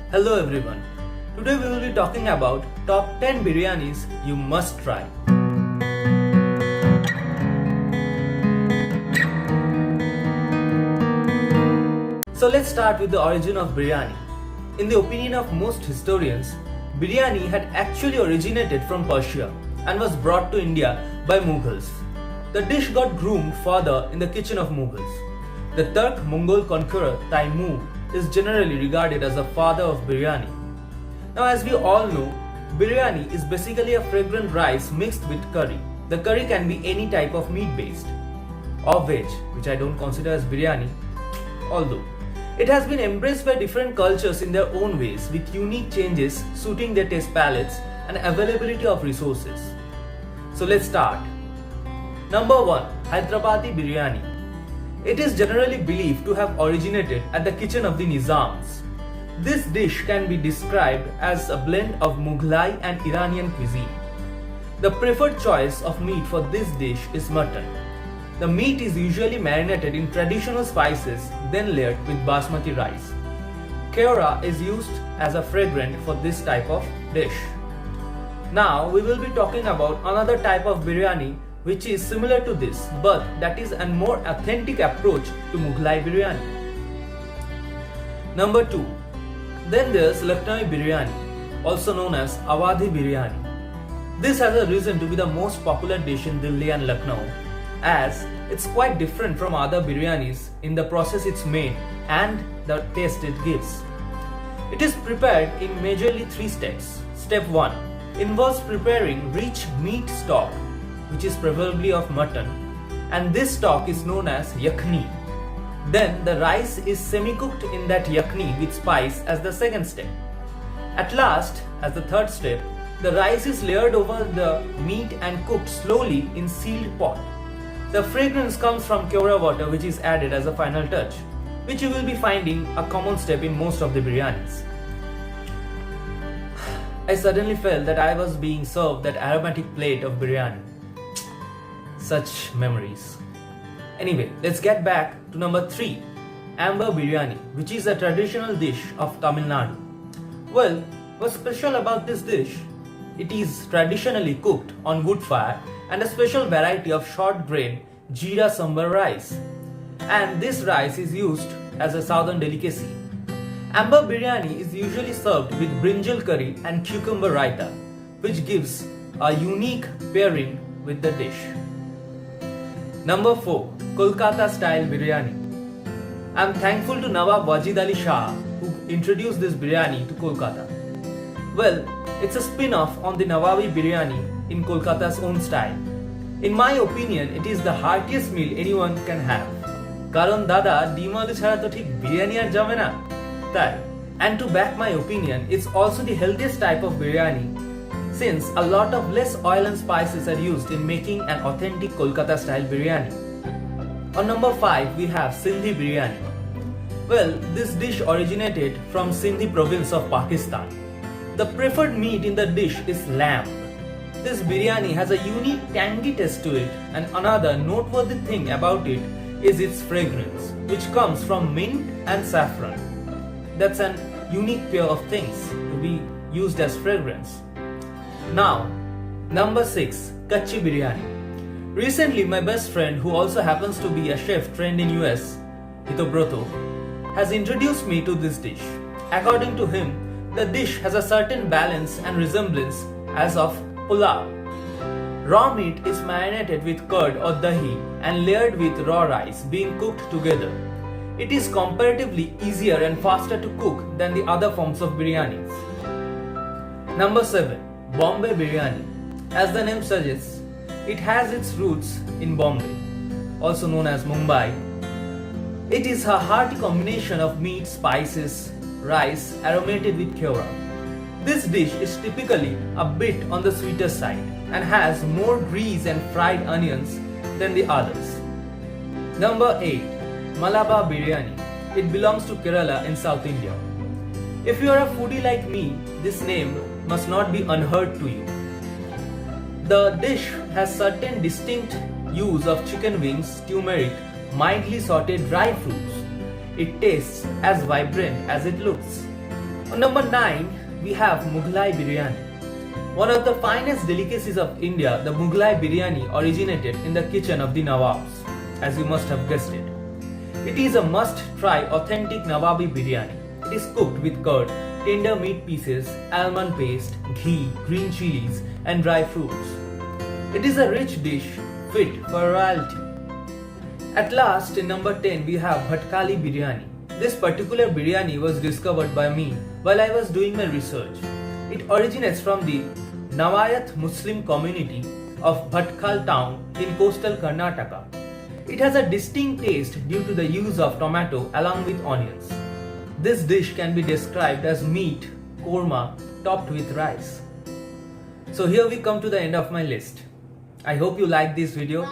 Hello everyone. Today we will be talking about top 10 biryanis you must try. So let's start with the origin of biryani. In the opinion of most historians, biryani had actually originated from Persia and was brought to India by Mughals. The dish got groomed further in the kitchen of Mughals. The Turk-Mongol conqueror Taimur is generally regarded as the father of biryani. Now, as we all know, biryani is basically a fragrant rice mixed with curry. The curry can be any type of meat based or veg, which I don't consider as biryani, although it has been embraced by different cultures in their own ways with unique changes suiting their taste palettes and availability of resources. So let's start. Number 1. Hyderabadi biryani. It is generally believed to have originated at the kitchen of the Nizams. This dish can be described as a blend of Mughlai and Iranian cuisine. The preferred choice of meat for this dish is mutton. The meat is usually marinated in traditional spices, then layered with basmati rice. Keora is used as a fragrant for this type of dish. Now we will be talking about another type of biryani which is similar to this, but that is a more authentic approach to Mughlai biryani. Number 2. Then there's Lucknowi biryani, also known as Awadhi biryani. This has a reason to be the most popular dish in Delhi and Lucknow, as it's quite different from other biryanis in the process it's made and the taste it gives. It is prepared in majorly 3 steps. Step 1 involves preparing rich meat stock, which is preferably of mutton, and this stock is known as yakhni. Then the rice is semi-cooked in that yakhni with spice as the second step. At last, as the third step, the rice is layered over the meat and cooked slowly in sealed pot. The fragrance comes from keora water, which is added as a final touch, which you will be finding a common step in most of the biryanis. I suddenly felt that I was being served that aromatic plate of biryani. Such memories. Anyway, let's get back to number 3, Amber biryani, which is a traditional dish of Tamil Nadu. Well, what's special about this dish? It is traditionally cooked on wood fire and a special variety of short grain jeera sambar rice. And this rice is used as a southern delicacy. Amber biryani is usually served with brinjal curry and cucumber raita, which gives a unique pairing with the dish. Number 4. Kolkata style biryani. I am thankful to Nawab Wajid Ali Shah who introduced this biryani to Kolkata. Well, it's a spin-off on the Nawabi biryani in Kolkata's own style. In my opinion, it is the heartiest meal anyone can have. Karon dada ডিম আলু ছাড়া তো ঠিক বিরিয়ানি আর জমে না তাই. And to back my opinion, it's also the healthiest type of biryani, since a lot of less oil and spices are used in making an authentic Kolkata style biryani. On number 5, we have Sindhi biryani. Well, this dish originated from Sindhi province of Pakistan. The preferred meat in the dish is lamb. This biryani has a unique tangy taste to it, and another noteworthy thing about it is its fragrance, which comes from mint and saffron. That's an unique pair of things to be used as fragrance. Now, number 6, Kachi biryani. Recently, my best friend, who also happens to be a chef trained in US, Hitobroto, has introduced me to this dish. According to him, the dish has a certain balance and resemblance as of pulao. Raw meat is marinated with curd or dahi and layered with raw rice being cooked together. It is comparatively easier and faster to cook than the other forms of biryanis. Number 7. Bombay biryani. As the name suggests, it has its roots in Bombay, also known as Mumbai. It is a hearty combination of meat, spices, rice aromated with keora. This dish is typically a bit on the sweeter side and has more grease and fried onions than the others. Number 8. Malabar biryani. It belongs to Kerala in South India. If you are a foodie like me, this name must not be unheard to you. The dish has certain distinct use of chicken wings, turmeric, mildly sauteed dry fruits. It tastes as vibrant as it looks. On number 9, we have Mughlai biryani. One of the finest delicacies of India, the Mughlai biryani originated in the kitchen of the Nawabs, as you must have guessed it. It is a must-try authentic Nawabi biryani. It is cooked with curd, tender meat pieces, almond paste, ghee, green chilies, and dry fruits. It is a rich dish fit for royalty. At last, in number 10, we have Bhatkali biryani. This particular biryani was discovered by me while I was doing my research. It originates from the Nawayat Muslim community of Bhatkal town in coastal Karnataka. It has a distinct taste due to the use of tomato along with onions. This dish can be described as meat korma topped with rice. So here we come to the end of my list. I hope you liked this video.